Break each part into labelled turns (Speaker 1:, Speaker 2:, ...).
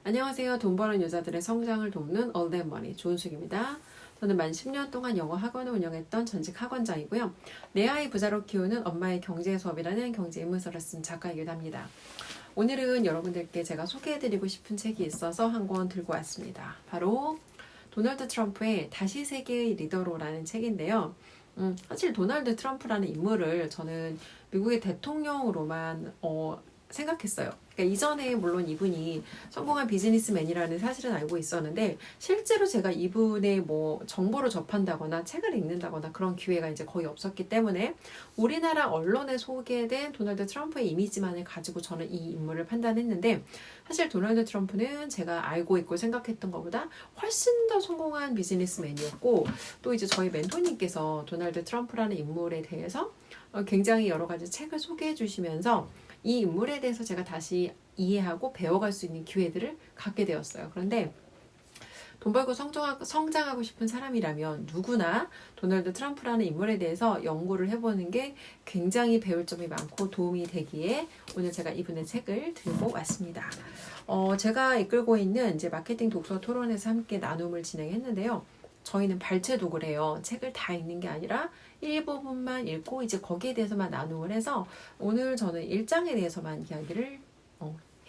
Speaker 1: 안녕하세요. 돈 버는 여자들의 성장을 돕는 All That Money 조은숙입니다. 저는 만 10년 동안 영어 학원을 운영했던 전직 학원장이고요. 내 아이 부자로 키우는 엄마의 경제 수업이라는 경제 입문서를 쓴 작가이기도 합니다. 오늘은 여러분들께 제가 소개해드리고 싶은 책이 있어서 한 권 들고 왔습니다. 바로 도널드 트럼프의 다시 세계의 리더로라는 책인데요. 사실 도널드 트럼프라는 인물을 저는 미국의 대통령으로만 생각했어요. 그러니까 이전에 물론 이분이 성공한 비즈니스맨이라는 사실은 알고 있었는데 실제로 제가 이분의 정보를 접한다거나 책을 읽는다거나 그런 기회가 이제 거의 없었기 때문에 우리나라 언론에 소개된 도널드 트럼프의 이미지만을 가지고 저는 이 인물을 판단했는데 사실 도널드 트럼프는 제가 알고 있고 생각했던 것보다 훨씬 더 성공한 비즈니스맨이었고 또 이제 저희 멘토님께서 도널드 트럼프라는 인물에 대해서 굉장히 여러 가지 책을 소개해 주시면서 이 인물에 대해서 제가 다시 이해하고 배워갈 수 있는 기회들을 갖게 되었어요. 그런데 돈 벌고 성장하고 싶은 사람이라면 누구나 도널드 트럼프라는 인물에 대해서 연구를 해보는 게 굉장히 배울 점이 많고 도움이 되기에 오늘 제가 이분의 책을 들고 왔습니다. 제가 이끌고 있는 이제 마케팅 독서 토론에서 함께 나눔을 진행했는데요. 저희는 발췌독을 해요. 책을 다 읽는 게 아니라 일부분만 읽고 이제 거기에 대해서만 나눔을 해서 오늘 저는 1장에 대해서만 이야기를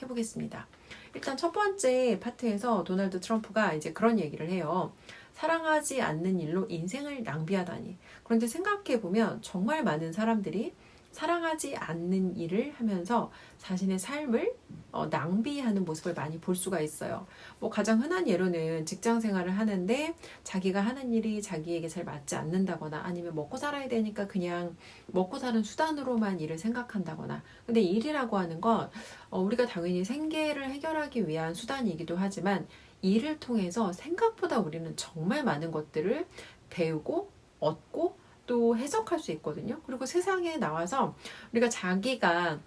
Speaker 1: 해보겠습니다. 일단 첫 번째 파트에서 도널드 트럼프가 이제 그런 얘기를 해요. 사랑하지 않는 일로 인생을 낭비하다니. 그런데 생각해보면 정말 많은 사람들이 사랑하지 않는 일을 하면서 자신의 삶을 낭비하는 모습을 많이 볼 수가 있어요. 가장 흔한 예로는 직장 생활을 하는데 자기가 하는 일이 자기에게 잘 맞지 않는다거나 아니면 먹고 살아야 되니까 그냥 먹고 사는 수단으로만 일을 생각한다거나. 근데 일이라고 하는 건 우리가 당연히 생계를 해결하기 위한 수단이기도 하지만 일을 통해서 생각보다 우리는 정말 많은 것들을 배우고 얻고 또 해석할 수 있거든요. 그리고 세상에 나와서 우리가 자기가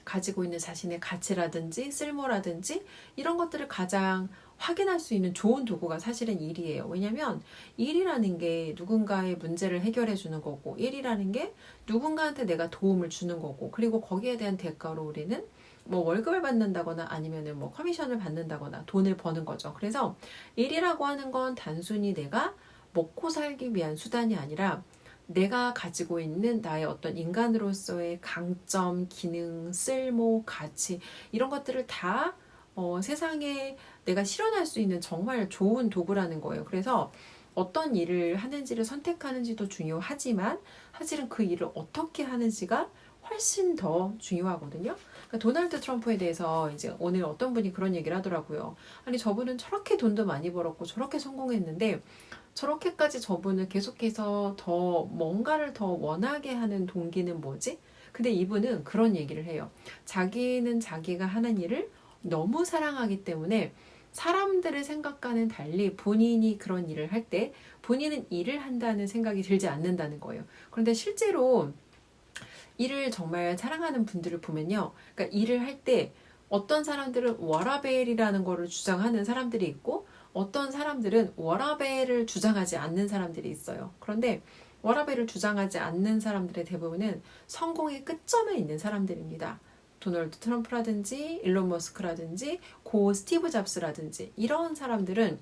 Speaker 1: 가지고 있는 자신의 가치라든지 쓸모라든지 이런 것들을 가장 확인할 수 있는 좋은 도구가 사실은 일이에요. 왜냐면 일이라는 게 누군가의 문제를 해결해 주는 거고 일이라는 게 누군가한테 내가 도움을 주는 거고 그리고 거기에 대한 대가로 우리는 월급을 받는다거나 아니면은 커미션을 받는다거나 돈을 버는 거죠. 그래서 일이라고 하는 건 단순히 내가 먹고 살기 위한 수단이 아니라 내가 가지고 있는 나의 어떤 인간으로서의 강점, 기능, 쓸모, 가치 이런 것들을 다 세상에 내가 실현할 수 있는 정말 좋은 도구라는 거예요. 그래서 어떤 일을 하는지를 선택하는지도 중요하지만 사실은 그 일을 어떻게 하는지가 훨씬 더 중요하거든요. 그러니까 도널드 트럼프에 대해서 이제 오늘 어떤 분이 그런 얘기를 하더라고요. 아니 저분은 저렇게 돈도 많이 벌었고 저렇게 성공했는데 저렇게까지 저분을 계속해서 더 뭔가를 더 원하게 하는 동기는 뭐지? 근데 이분은 그런 얘기를 해요. 자기는 자기가 하는 일을 너무 사랑하기 때문에 사람들의 생각과는 달리 본인이 그런 일을 할 때 본인은 일을 한다는 생각이 들지 않는다는 거예요. 그런데 실제로 일을 정말 사랑하는 분들을 보면요. 그러니까 일을 할 때 어떤 사람들은 워라벨이라는 거를 주장하는 사람들이 있고 어떤 사람들은 워라벨을 주장하지 않는 사람들이 있어요. 그런데 워라벨을 주장하지 않는 사람들의 대부분은 성공의 끝점에 있는 사람들입니다. 도널드 트럼프라든지 일론 머스크라든지 고 스티브 잡스라든지 이런 사람들은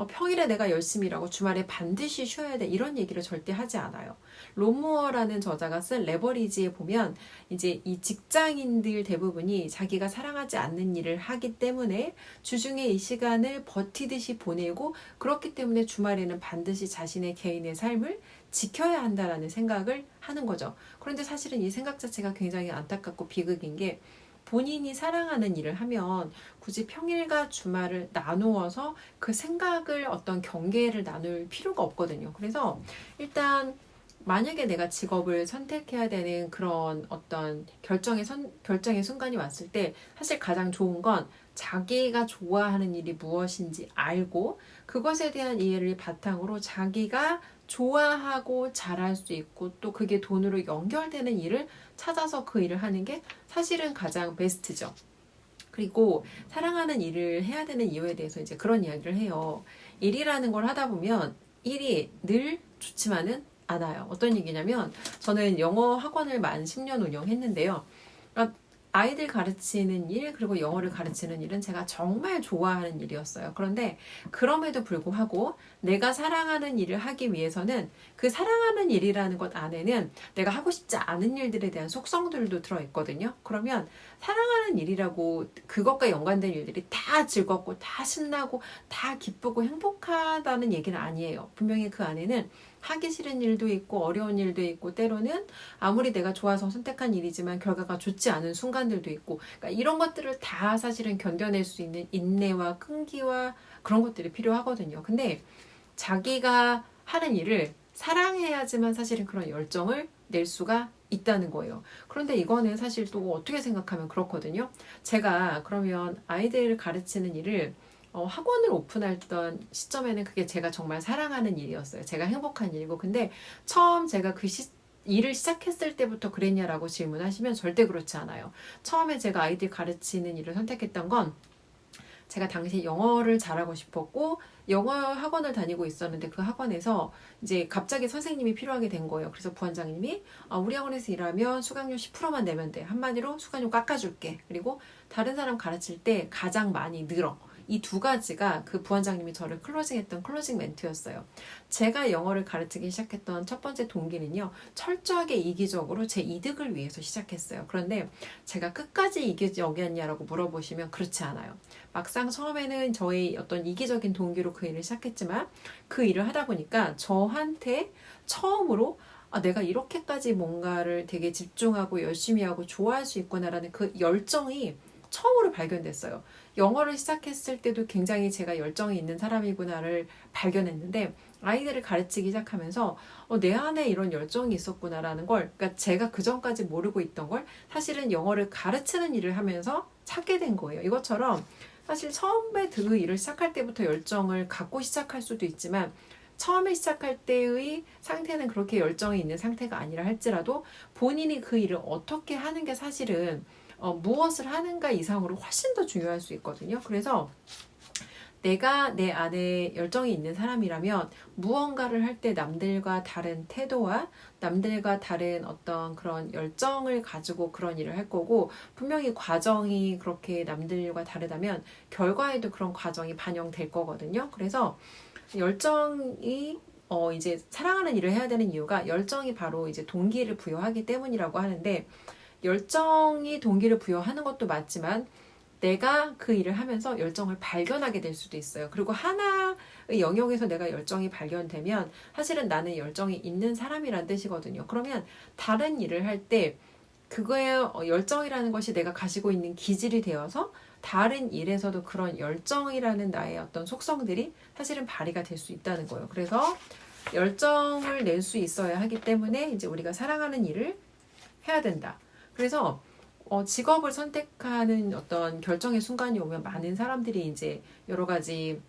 Speaker 1: 평일에 내가 열심히 일하고 주말에 반드시 쉬어야 돼 이런 얘기를 절대 하지 않아요. 롬무어라는 저자가 쓴 레버리지에 보면 이제 이 직장인들 대부분이 자기가 사랑하지 않는 일을 하기 때문에 주중에 이 시간을 버티듯이 보내고 그렇기 때문에 주말에는 반드시 자신의 개인의 삶을 지켜야 한다라는 생각을 하는 거죠. 그런데 사실은 이 생각 자체가 굉장히 안타깝고 비극인 게 본인이 사랑하는 일을 하면 굳이 평일과 주말을 나누어서 그 생각을 어떤 경계를 나눌 필요가 없거든요. 그래서 일단 만약에 내가 직업을 선택해야 되는 그런 어떤 결정의 순간이 왔을 때 사실 가장 좋은 건 자기가 좋아하는 일이 무엇인지 알고 그것에 대한 이해를 바탕으로 자기가 좋아하고 잘할 수 있고 또 그게 돈으로 연결되는 일을 찾아서 그 일을 하는 게 사실은 가장 베스트죠. 그리고 사랑하는 일을 해야 되는 이유에 대해서 이제 그런 이야기를 해요. 일이라는 걸 하다 보면 일이 늘 좋지만은 않아요. 어떤 얘기냐면 저는 영어 학원을 만 10년 운영했는데요. 그러니까 아이들 가르치는 일, 그리고 영어를 가르치는 일은 제가 정말 좋아하는 일이었어요. 그런데 그럼에도 불구하고 내가 사랑하는 일을 하기 위해서는 그 사랑하는 일이라는 것 안에는 내가 하고 싶지 않은 일들에 대한 속성들도 들어있거든요. 그러면 사랑하는 일이라고 그것과 연관된 일들이 다 즐겁고 다 신나고 다 기쁘고 행복하다는 얘기는 아니에요. 분명히 그 안에는 하기 싫은 일도 있고 어려운 일도 있고 때로는 아무리 내가 좋아서 선택한 일이지만 결과가 좋지 않은 순간들도 있고, 그러니까 이런 것들을 다 사실은 견뎌낼 수 있는 인내와 끈기와 그런 것들이 필요하거든요. 근데 자기가 하는 일을 사랑해야지만 사실은 그런 열정을 낼 수가 있다는 거예요. 그런데 이거는 사실 또 어떻게 생각하면 그렇거든요. 제가 그러면 아이들을 가르치는 일을 학원을 오픈했던 시점에는 그게 제가 정말 사랑하는 일이었어요. 제가 행복한 일이고. 근데 처음 제가 일을 시작했을 때부터 그랬냐라고 질문하시면 절대 그렇지 않아요. 처음에 제가 아이들 가르치는 일을 선택했던 건 제가 당시 영어를 잘하고 싶었고 영어 학원을 다니고 있었는데 그 학원에서 이제 갑자기 선생님이 필요하게 된 거예요. 그래서 부원장님이 우리 학원에서 일하면 수강료 10%만 내면 돼. 한마디로 수강료 깎아줄게. 그리고 다른 사람 가르칠 때 가장 많이 늘어. 이 두 가지가 그 부원장님이 저를 클로징했던 클로징 멘트였어요. 제가 영어를 가르치기 시작했던 첫 번째 동기는요. 철저하게 이기적으로 제 이득을 위해서 시작했어요. 그런데 제가 끝까지 이기적이었냐라고 물어보시면 그렇지 않아요. 막상 처음에는 저의 어떤 이기적인 동기로 그 일을 시작했지만 그 일을 하다 보니까 저한테 처음으로 내가 이렇게까지 뭔가를 되게 집중하고 열심히 하고 좋아할 수 있구나라는 그 열정이 처음으로 발견됐어요. 영어를 시작했을 때도 굉장히 제가 열정이 있는 사람이구나를 발견했는데 아이들을 가르치기 시작하면서 내 안에 이런 열정이 있었구나라는 걸, 그러니까 제가 그 전까지 모르고 있던 걸 사실은 영어를 가르치는 일을 하면서 찾게 된 거예요. 이것처럼 사실 처음에 그 일을 시작할 때부터 열정을 갖고 시작할 수도 있지만 처음에 시작할 때의 상태는 그렇게 열정이 있는 상태가 아니라 할지라도 본인이 그 일을 어떻게 하는 게 사실은 무엇을 하는가 이상으로 훨씬 더 중요할 수 있거든요. 그래서 내가 내 안에 열정이 있는 사람이라면 무언가를 할 때 남들과 다른 태도와 남들과 다른 어떤 그런 열정을 가지고 그런 일을 할 거고, 분명히 과정이 그렇게 남들과 다르다면 결과에도 그런 과정이 반영될 거거든요. 그래서 열정이 이제 사랑하는 일을 해야 되는 이유가 열정이 바로 이제 동기를 부여하기 때문이라고 하는데, 열정이 동기를 부여하는 것도 맞지만 내가 그 일을 하면서 열정을 발견하게 될 수도 있어요. 그리고 하나의 영역에서 내가 열정이 발견되면 사실은 나는 열정이 있는 사람이란 뜻이거든요. 그러면 다른 일을 할 때 그거의 열정이라는 것이 내가 가지고 있는 기질이 되어서 다른 일에서도 그런 열정이라는 나의 어떤 속성들이 사실은 발휘가 될 수 있다는 거예요. 그래서 열정을 낼 수 있어야 하기 때문에 이제 우리가 사랑하는 일을 해야 된다. 그래서 직업을 선택하는 어떤 결정의 순간이 오면 많은 사람들이 이제 여러 가지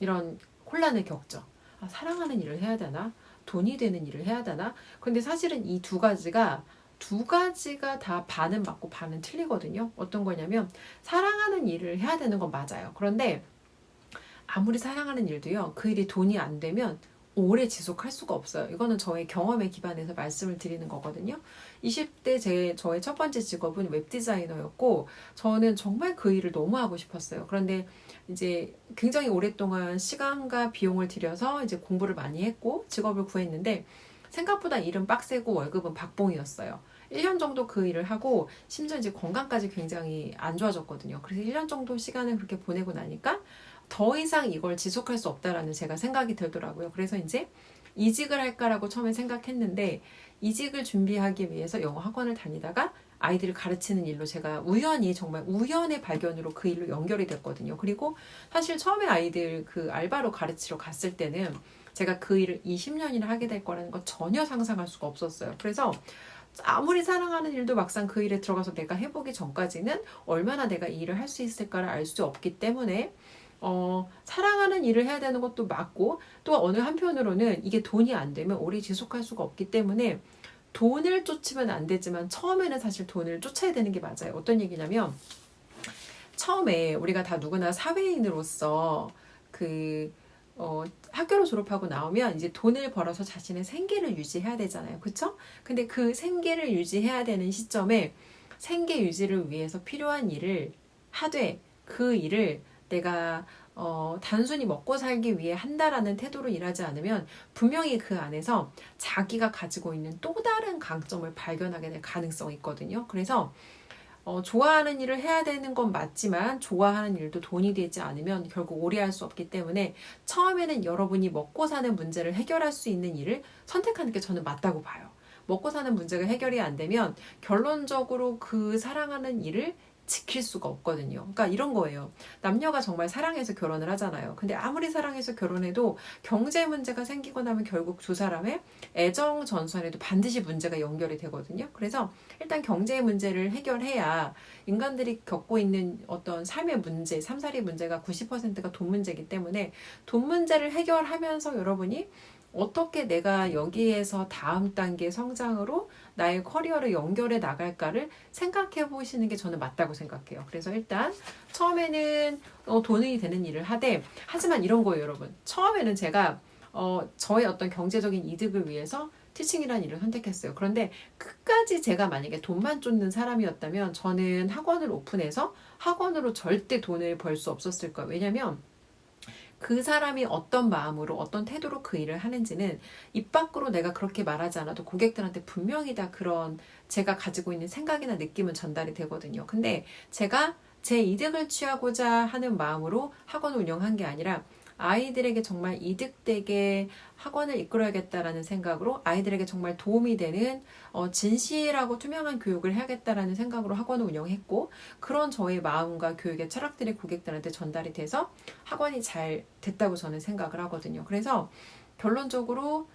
Speaker 1: 이런 혼란을 겪죠. 사랑하는 일을 해야 되나? 돈이 되는 일을 해야 되나? 근데 사실은 이 두 가지가 다 반은 맞고 반은 틀리거든요. 어떤 거냐면 사랑하는 일을 해야 되는 건 맞아요. 그런데 아무리 사랑하는 일도요. 그 일이 돈이 안 되면 오래 지속할 수가 없어요. 이거는 저의 경험에 기반해서 말씀을 드리는 거거든요. 20대 저의 첫 번째 직업은 웹디자이너였고 저는 정말 그 일을 너무 하고 싶었어요. 그런데 이제 굉장히 오랫동안 시간과 비용을 들여서 이제 공부를 많이 했고 직업을 구했는데 생각보다 일은 빡세고 월급은 박봉이었어요. 1년 정도 그 일을 하고 심지어 이제 건강까지 굉장히 안 좋아졌거든요. 그래서 1년 정도 시간을 그렇게 보내고 나니까 더 이상 이걸 지속할 수 없다라는 제가 생각이 들더라고요. 그래서 이제 이직을 할까라고 처음에 생각했는데 이직을 준비하기 위해서 영어 학원을 다니다가 아이들을 가르치는 일로 제가 우연히 정말 우연의 발견으로 그 일로 연결이 됐거든요. 그리고 사실 처음에 아이들 그 알바로 가르치러 갔을 때는 제가 그 일을 20년이나 하게 될 거라는 거 전혀 상상할 수가 없었어요. 그래서 아무리 사랑하는 일도 막상 그 일에 들어가서 내가 해보기 전까지는 얼마나 내가 이 일을 할 수 있을까를 알 수 없기 때문에 사랑하는 일을 해야 되는 것도 맞고 또 어느 한편으로는 이게 돈이 안 되면 오래 지속할 수가 없기 때문에 돈을 쫓으면 안 되지만 처음에는 사실 돈을 쫓아야 되는 게 맞아요. 어떤 얘기냐면 처음에 우리가 다 누구나 사회인으로서 학교를 졸업하고 나오면 이제 돈을 벌어서 자신의 생계를 유지해야 되잖아요. 그쵸? 근데 그 생계를 유지해야 되는 시점에 생계 유지를 위해서 필요한 일을 하되 그 일을 내가 단순히 먹고 살기 위해 한다라는 태도로 일하지 않으면 분명히 그 안에서 자기가 가지고 있는 또 다른 강점을 발견하게 될 가능성이 있거든요. 그래서 좋아하는 일을 해야 되는 건 맞지만 좋아하는 일도 돈이 되지 않으면 결국 오래 할 수 없기 때문에 처음에는 여러분이 먹고 사는 문제를 해결할 수 있는 일을 선택하는 게 저는 맞다고 봐요. 먹고 사는 문제가 해결이 안 되면 결론적으로 그 사랑하는 일을 지킬 수가 없거든요. 그러니까 이런 거예요. 남녀가 정말 사랑해서 결혼을 하잖아요. 근데 아무리 사랑해서 결혼해도 경제 문제가 생기고 나면 결국 두 사람의 애정 전선에도 반드시 문제가 연결이 되거든요. 그래서 일단 경제의 문제를 해결해야 인간들이 겪고 있는 어떤 삶의 문제, 삶살이 문제가 90%가 돈 문제이기 때문에 돈 문제를 해결하면서 여러분이 어떻게 내가 여기에서 다음 단계 성장으로 나의 커리어를 연결해 나갈까를 생각해 보시는 게 저는 맞다고 생각해요. 그래서 일단 처음에는 돈이 되는 일을 하되, 하지만 이런 거예요, 여러분. 처음에는 제가 저의 어떤 경제적인 이득을 위해서 티칭이라는 일을 선택했어요. 그런데 끝까지 제가 만약에 돈만 쫓는 사람이었다면 저는 학원을 오픈해서 학원으로 절대 돈을 벌 수 없었을 거예요. 왜냐면 그 사람이 어떤 마음으로 어떤 태도로 그 일을 하는지는 입 밖으로 내가 그렇게 말하지 않아도 고객들한테 분명히 다 그런 제가 가지고 있는 생각이나 느낌은 전달이 되거든요. 근데 제가 제 이득을 취하고자 하는 마음으로 학원을 운영한 게 아니라 아이들에게 정말 이득되게 학원을 이끌어야겠다라는 생각으로 아이들에게 정말 도움이 되는 진실하고 투명한 교육을 해야겠다라는 생각으로 학원을 운영했고, 그런 저의 마음과 교육의 철학들이 고객들한테 전달이 돼서 학원이 잘 됐다고 저는 생각을 하거든요. 그래서 결론적으로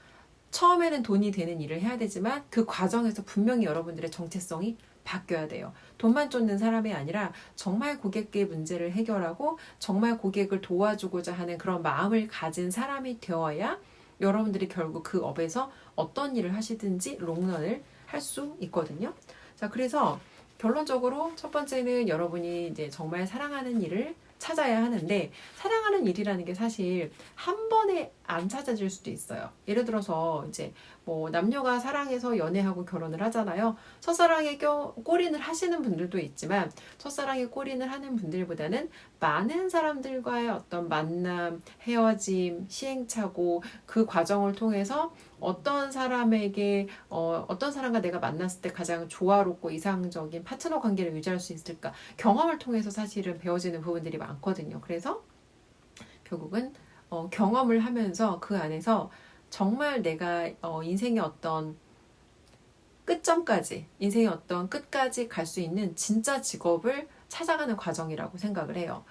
Speaker 1: 처음에는 돈이 되는 일을 해야 되지만 그 과정에서 분명히 여러분들의 정체성이 바뀌어야 돼요. 돈만 쫓는 사람이 아니라 정말 고객의 문제를 해결하고 정말 고객을 도와주고자 하는 그런 마음을 가진 사람이 되어야 여러분들이 결국 그 업에서 어떤 일을 하시든지 롱런을 할 수 있거든요. 자, 그래서 결론적으로 첫 번째는 여러분이 이제 정말 사랑하는 일을 찾아야 하는데, 사랑하는 일이라는 게 사실 한 번에 안 찾아질 수도 있어요. 예를 들어서 이제 뭐 남녀가 사랑해서 연애하고 결혼을 하잖아요. 첫사랑에 골인을 하시는 분들도 있지만 첫사랑에 골인을 하는 분들보다는 많은 사람들과의 어떤 만남, 헤어짐, 시행착오, 그 과정을 통해서 어떤 사람에게 어떤 사람과 내가 만났을 때 가장 조화롭고 이상적인 파트너 관계를 유지할 수 있을까, 경험을 통해서 사실은 배워지는 부분들이 많거든요. 그래서 결국은 경험을 하면서 그 안에서 정말 내가 인생의 어떤 끝점까지, 인생의 어떤 끝까지 갈 수 있는 진짜 직업을 찾아가는 과정이라고 생각을 해요.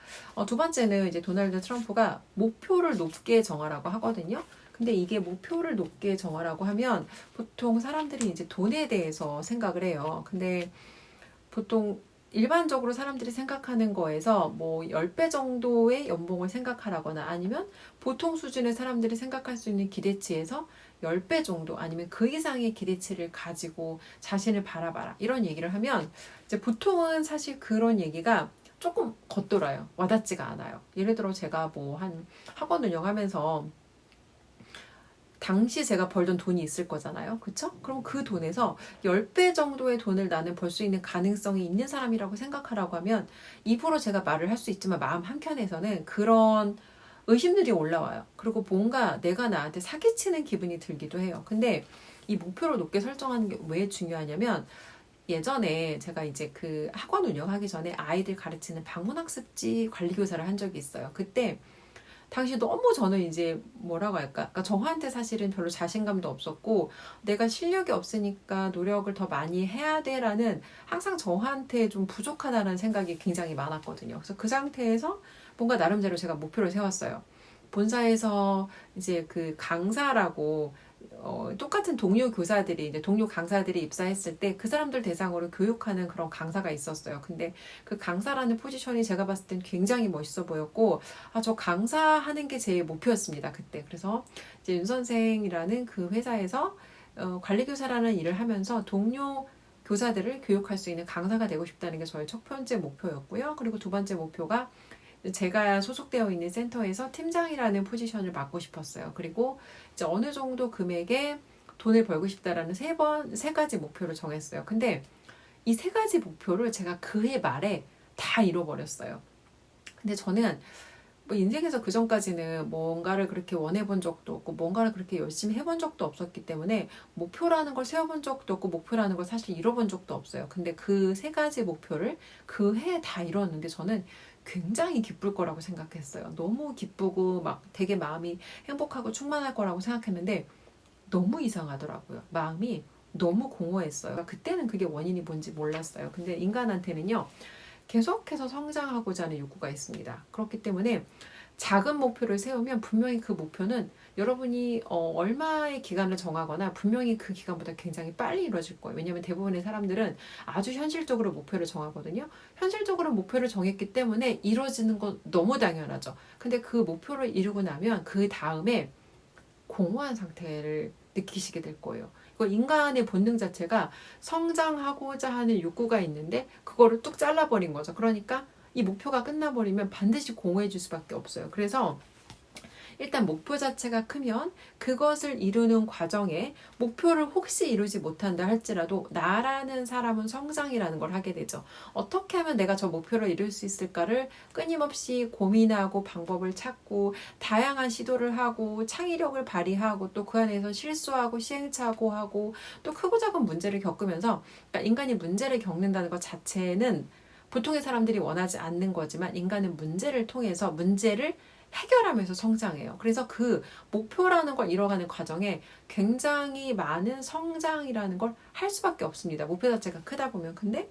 Speaker 1: 두 번째는 이제 도널드 트럼프가 목표를 높게 정하라고 하거든요. 근데 이게 목표를 높게 정하라고 하면 보통 사람들이 이제 돈에 대해서 생각을 해요. 근데 보통 일반적으로 사람들이 생각하는 거에서 뭐 10배 정도의 연봉을 생각하라거나 아니면 보통 수준의 사람들이 생각할 수 있는 기대치에서 10배 정도 아니면 그 이상의 기대치를 가지고 자신을 바라봐라, 이런 얘기를 하면 이제 보통은 사실 그런 얘기가 조금 겉돌아요. 와닿지가 않아요. 예를 들어 제가 뭐 한 학원 운영하면서 당시 제가 벌던 돈이 있을 거잖아요. 그쵸? 그럼 그 돈에서 10배 정도의 돈을 나는 벌 수 있는 가능성이 있는 사람이라고 생각하라고 하면 입으로 제가 말을 할 수 있지만 마음 한켠에서는 그런 의심들이 올라와요. 그리고 뭔가 내가 나한테 사기치는 기분이 들기도 해요. 근데 이 목표를 높게 설정하는 게 왜 중요하냐면, 예전에 제가 이제 그 학원 운영하기 전에 아이들 가르치는 방문학습지 관리교사를 한 적이 있어요. 그때 당시 너무 저는 이제 뭐라고 할까? 그러니까 저한테 사실은 별로 자신감도 없었고 내가 실력이 없으니까 노력을 더 많이 해야 돼라는, 항상 저한테 좀 부족하다는 생각이 굉장히 많았거든요. 그래서 그 상태에서 뭔가 나름대로 제가 목표를 세웠어요. 본사에서 이제 그 강사라고 똑같은 동료 교사들이, 이제 동료 강사들이 입사했을 때 그 사람들 대상으로 교육하는 그런 강사가 있었어요. 근데 그 강사라는 포지션이 제가 봤을 땐 굉장히 멋있어 보였고, 저 강사하는 게 제 목표였습니다, 그때. 그래서 이제 윤 선생이라는 그 회사에서 관리교사라는 일을 하면서 동료 교사들을 교육할 수 있는 강사가 되고 싶다는 게 저의 첫 번째 목표였고요. 그리고 두 번째 목표가 제가 소속되어 있는 센터에서 팀장이라는 포지션을 맡고 싶었어요. 그리고 이제 어느 정도 금액의 돈을 벌고 싶다라는 세 가지 목표를 정했어요. 근데 이 세 가지 목표를 제가 그해 말에 다 잃어버렸어요. 근데 저는 뭐 인생에서 그 전까지는 뭔가를 그렇게 원해본 적도 없고 뭔가를 그렇게 열심히 해본 적도 없었기 때문에 목표라는 걸 세워본 적도 없고 목표라는 걸 사실 이뤄본 적도 없어요. 근데 그 세 가지 목표를 그 해에 다 이뤘는데 저는 굉장히 기쁠 거라고 생각했어요. 너무 기쁘고 막 되게 마음이 행복하고 충만할 거라고 생각했는데 너무 이상하더라고요. 마음이 너무 공허했어요. 그러니까 그때는 그게 원인이 뭔지 몰랐어요. 근데 인간한테는요, 계속해서 성장하고자 하는 욕구가 있습니다. 그렇기 때문에 작은 목표를 세우면 분명히 그 목표는 여러분이 얼마의 기간을 정하거나 분명히 그 기간보다 굉장히 빨리 이루어질 거예요. 왜냐하면 대부분의 사람들은 아주 현실적으로 목표를 정하거든요. 현실적으로 목표를 정했기 때문에 이루어지는 건 너무 당연하죠. 근데 그 목표를 이루고 나면 그 다음에 공허한 상태를 느끼시게 될 거예요. 이거 인간의 본능 자체가 성장하고자 하는 욕구가 있는데 그거를 뚝 잘라버린 거죠. 그러니까 이 목표가 끝나버리면 반드시 공허해질 수밖에 없어요. 그래서 일단 목표 자체가 크면 그것을 이루는 과정에 목표를 혹시 이루지 못한다 할지라도 나라는 사람은 성장이라는 걸 하게 되죠. 어떻게 하면 내가 저 목표를 이룰 수 있을까를 끊임없이 고민하고 방법을 찾고 다양한 시도를 하고 창의력을 발휘하고 또 그 안에서 실수하고 시행착오하고 또 크고 작은 문제를 겪으면서, 그러니까 인간이 문제를 겪는다는 것 자체는 보통의 사람들이 원하지 않는 거지만 인간은 문제를 통해서 문제를 해결하면서 성장해요. 그래서 그 목표라는 걸 이뤄가는 과정에 굉장히 많은 성장이라는 걸 할 수밖에 없습니다. 목표 자체가 크다 보면. 근데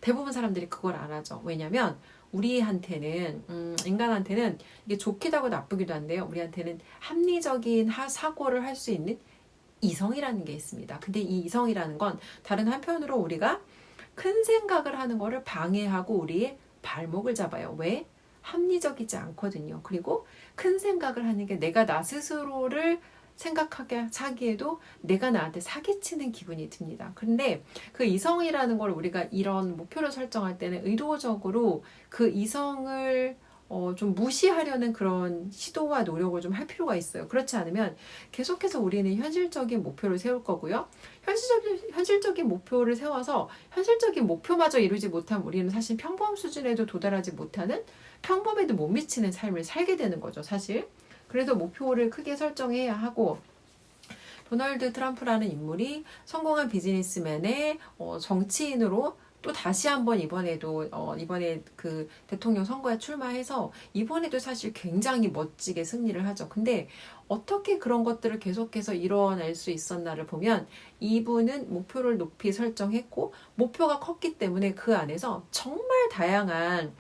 Speaker 1: 대부분 사람들이 그걸 안 하죠. 왜냐면 우리한테는 인간한테는 이게 좋기도 하고 나쁘기도 한데요. 우리한테는 합리적인 사고를 할 수 있는 이성이라는 게 있습니다. 근데 이 이성이라는 건 다른 한편으로 우리가 큰 생각을 하는 거를 방해하고 우리의 발목을 잡아요. 왜? 합리적이지 않거든요. 그리고 큰 생각을 하는 게 내가 나 스스로를 생각하게 하기에도 내가 나한테 사기치는 기분이 듭니다. 근데 그 이성이라는 걸 우리가 이런 목표를 설정할 때는 의도적으로 그 이성을 좀 무시하려는 그런 시도와 노력을 좀 할 필요가 있어요. 그렇지 않으면 계속해서 우리는 현실적인 목표를 세울 거고요. 현실적인 목표를 세워서 현실적인 목표마저 이루지 못하면 우리는 사실 평범 수준에도 도달하지 못하는, 평범에도 못 미치는 삶을 살게 되는 거죠, 사실. 그래서 목표를 크게 설정해야 하고, 도널드 트럼프라는 인물이 성공한 비즈니스맨의 정치인으로 또 다시 한번 이번에 그 대통령 선거에 출마해서 이번에도 사실 굉장히 멋지게 승리를 하죠. 근데 어떻게 그런 것들을 계속해서 이뤄낼 수 있었나를 보면 이분은 목표를 높이 설정했고 목표가 컸기 때문에 그 안에서 정말 다양한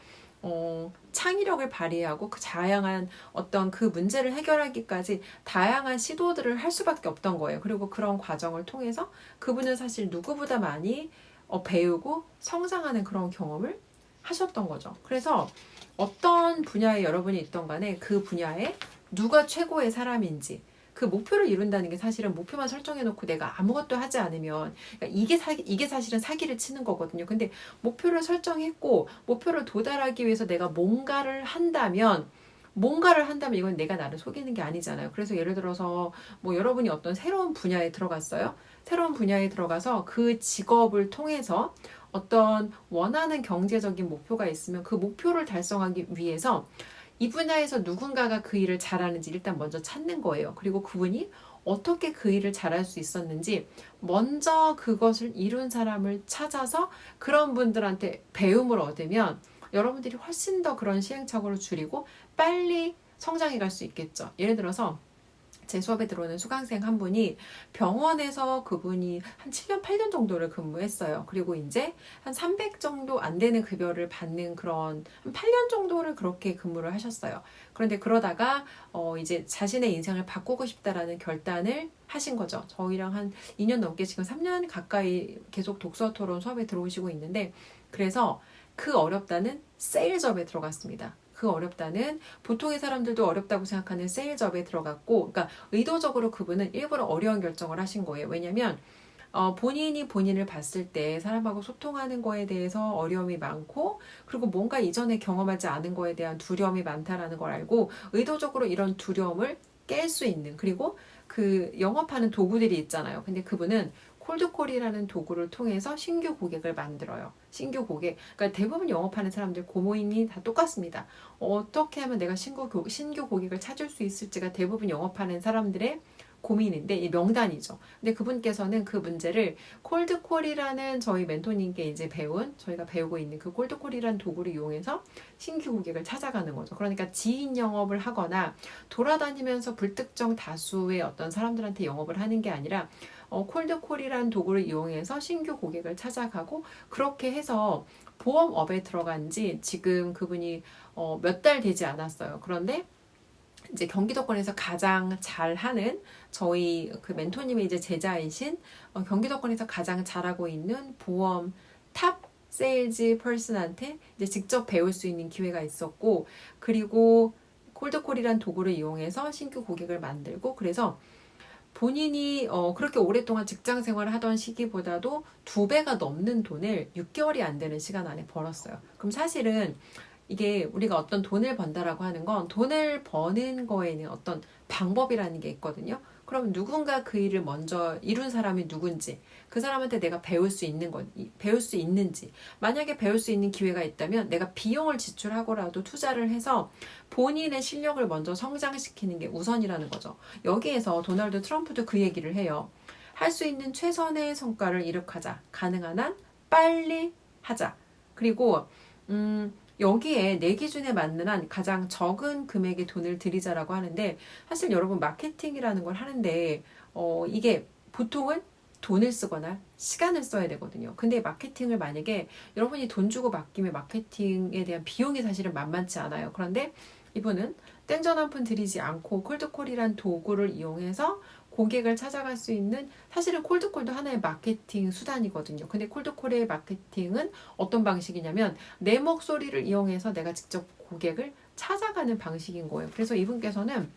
Speaker 1: 창의력을 발휘하고 그 다양한 어떤 그 문제를 해결하기까지 다양한 시도들을 할 수밖에 없던 거예요. 그리고 그런 과정을 통해서 그분은 사실 누구보다 많이 배우고 성장하는 그런 경험을 하셨던 거죠. 그래서 어떤 분야에 여러분이 있던 간에 그 분야에 누가 최고의 사람인지 그 목표를 이룬다는 게 사실은 목표만 설정해놓고 내가 아무것도 하지 않으면, 그러니까 이게 사실은 사기를 치는 거거든요. 근데 목표를 설정했고 목표를 도달하기 위해서 내가 뭔가를 한다면 이건 내가 나를 속이는 게 아니잖아요. 그래서 예를 들어서 뭐 여러분이 어떤 새로운 분야에 들어갔어요. 새로운 분야에 들어가서 그 직업을 통해서 어떤 원하는 경제적인 목표가 있으면 그 목표를 달성하기 위해서 이 분야에서 누군가가 그 일을 잘하는지 일단 먼저 찾는 거예요. 그리고 그분이 어떻게 그 일을 잘할 수 있었는지 먼저 그것을 이룬 사람을 찾아서 그런 분들한테 배움을 얻으면 여러분들이 훨씬 더 그런 시행착오를 줄이고 빨리 성장해 갈 수 있겠죠. 예를 들어서 제 수업에 들어오는 수강생 한 분이 병원에서 그분이 한 7년, 8년 정도를 근무했어요. 그리고 이제 한 300 정도 안 되는 급여를 받는 그런 한 8년 정도를 그렇게 근무를 하셨어요. 그런데 그러다가 이제 자신의 인생을 바꾸고 싶다라는 결단을 하신 거죠. 저희랑 한 2년 넘게 지금 3년 가까이 계속 독서 토론 수업에 들어오시고 있는데, 그래서 그 어렵다는 세일즈업에 들어갔습니다. 그 어렵다는 보통의 사람들도 어렵다고 생각하는 세일즈업에 들어갔고, 그러니까 의도적으로 그분은 일부러 어려운 결정을 하신 거예요. 왜냐면 본인이 본인을 봤을 때 사람하고 소통하는 거에 대해서 어려움이 많고, 그리고 뭔가 이전에 경험하지 않은 거에 대한 두려움이 많다라는 걸 알고 의도적으로 이런 두려움을 깰 수 있는, 그리고 그 영업하는 도구들이 있잖아요. 근데 그분은 콜드콜이라는 도구를 통해서 신규 고객을 만들어요. 신규 고객. 그러니까 대부분 영업하는 사람들 고민이 다 똑같습니다. 어떻게 하면 내가 신규 고객을 찾을 수 있을지가 대부분 영업하는 사람들의 고민인데 이 명단이죠. 근데 그분께서는 그 문제를 콜드콜이라는 저희 멘토님께 이제 저희가 배우고 있는 그 콜드콜이라는 도구를 이용해서 신규 고객을 찾아가는 거죠. 그러니까 지인 영업을 하거나 돌아다니면서 불특정 다수의 어떤 사람들한테 영업을 하는 게 아니라 콜드콜이라는 도구를 이용해서 신규 고객을 찾아가고 그렇게 해서 보험업에 들어간 지 지금 그분이 몇 달 되지 않았어요. 그런데 이제 경기도권에서 가장 잘하는 저희 그 멘토님의 이제 제자이신 경기도권에서 가장 잘하고 있는 보험 탑 세일즈 퍼슨한테 이제 직접 배울 수 있는 기회가 있었고 그리고 콜드콜이란 도구를 이용해서 신규 고객을 만들고 그래서 본인이 그렇게 오랫동안 직장 생활을 하던 시기보다도 2배가 넘는 돈을 6개월이 안 되는 시간 안에 벌었어요. 그럼 사실은 이게 우리가 어떤 돈을 번다라고 하는 건 돈을 버는 거에는 어떤 방법이라는 게 있거든요. 그럼 누군가 그 일을 먼저 이룬 사람이 누군지, 그 사람한테 내가 배울 수 있는지, 만약에 배울 수 있는 기회가 있다면 내가 비용을 지출하고라도 투자를 해서 본인의 실력을 먼저 성장시키는 게 우선이라는 거죠. 여기에서 도널드 트럼프도 그 얘기를 해요. 할 수 있는 최선의 성과를 이룩하자. 가능한 한 빨리 하자. 그리고 여기에 내 기준에 맞는 한 가장 적은 금액의 돈을 들이자라고 하는데 사실 여러분 마케팅이라는 걸 하는데 이게 보통은 돈을 쓰거나 시간을 써야 되거든요. 근데 마케팅을 만약에 여러분이 돈 주고 맡기면 마케팅에 대한 비용이 사실은 만만치 않아요. 그런데 이분은 땡전 한 푼 들이지 않고 콜드콜이란 도구를 이용해서 고객을 찾아갈 수 있는 사실은 콜드콜도 하나의 마케팅 수단이거든요. 근데 콜드콜의 마케팅은 어떤 방식이냐면 내 목소리를 이용해서 내가 직접 고객을 찾아가는 방식인 거예요. 그래서 이분께서는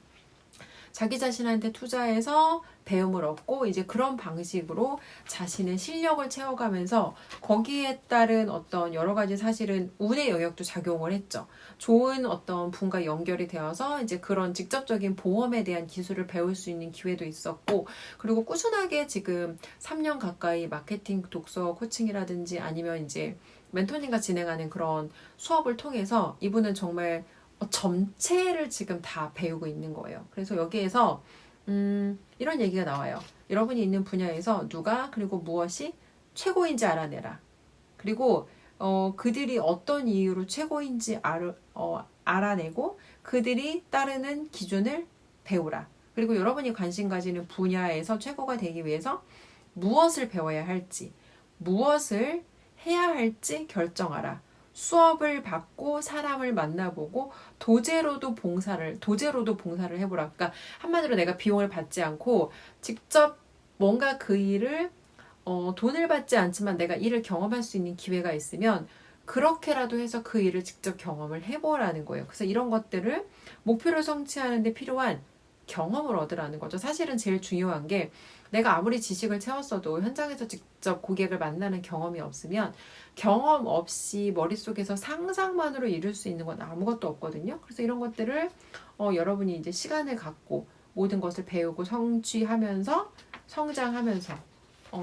Speaker 1: 자기 자신한테 투자해서 배움을 얻고 이제 그런 방식으로 자신의 실력을 채워가면서 거기에 따른 어떤 여러 가지 사실은 운의 영역도 작용을 했죠. 좋은 어떤 분과 연결이 되어서 이제 그런 직접적인 보험에 대한 기술을 배울 수 있는 기회도 있었고 그리고 꾸준하게 지금 3년 가까이 마케팅 독서 코칭이라든지 아니면 이제 멘토님과 진행하는 그런 수업을 통해서 이분은 정말 전체를 지금 다 배우고 있는 거예요. 그래서 여기에서 이런 얘기가 나와요. 여러분이 있는 분야에서 누가 그리고 무엇이 최고인지 알아내라. 그리고 그들이 어떤 이유로 최고인지 알아내고 그들이 따르는 기준을 배우라. 그리고 여러분이 관심 가지는 분야에서 최고가 되기 위해서 무엇을 배워야 할지, 무엇을 해야 할지 결정하라. 수업을 받고 사람을 만나보고 도제로도 봉사를 해보라. 그러니까 한마디로 내가 비용을 받지 않고 직접 뭔가 그 일을 돈을 받지 않지만 내가 일을 경험할 수 있는 기회가 있으면 그렇게라도 해서 그 일을 직접 경험을 해보라는 거예요. 그래서 이런 것들을 목표를 성취하는 데 필요한 경험을 얻으라는 거죠. 사실은 제일 중요한 게 내가 아무리 지식을 채웠어도 현장에서 직접 고객을 만나는 경험이 없으면 경험 없이 머릿속에서 상상만으로 이룰 수 있는 건 아무것도 없거든요. 그래서 이런 것들을 여러분이 이제 시간을 갖고 모든 것을 배우고 성취하면서 성장하면서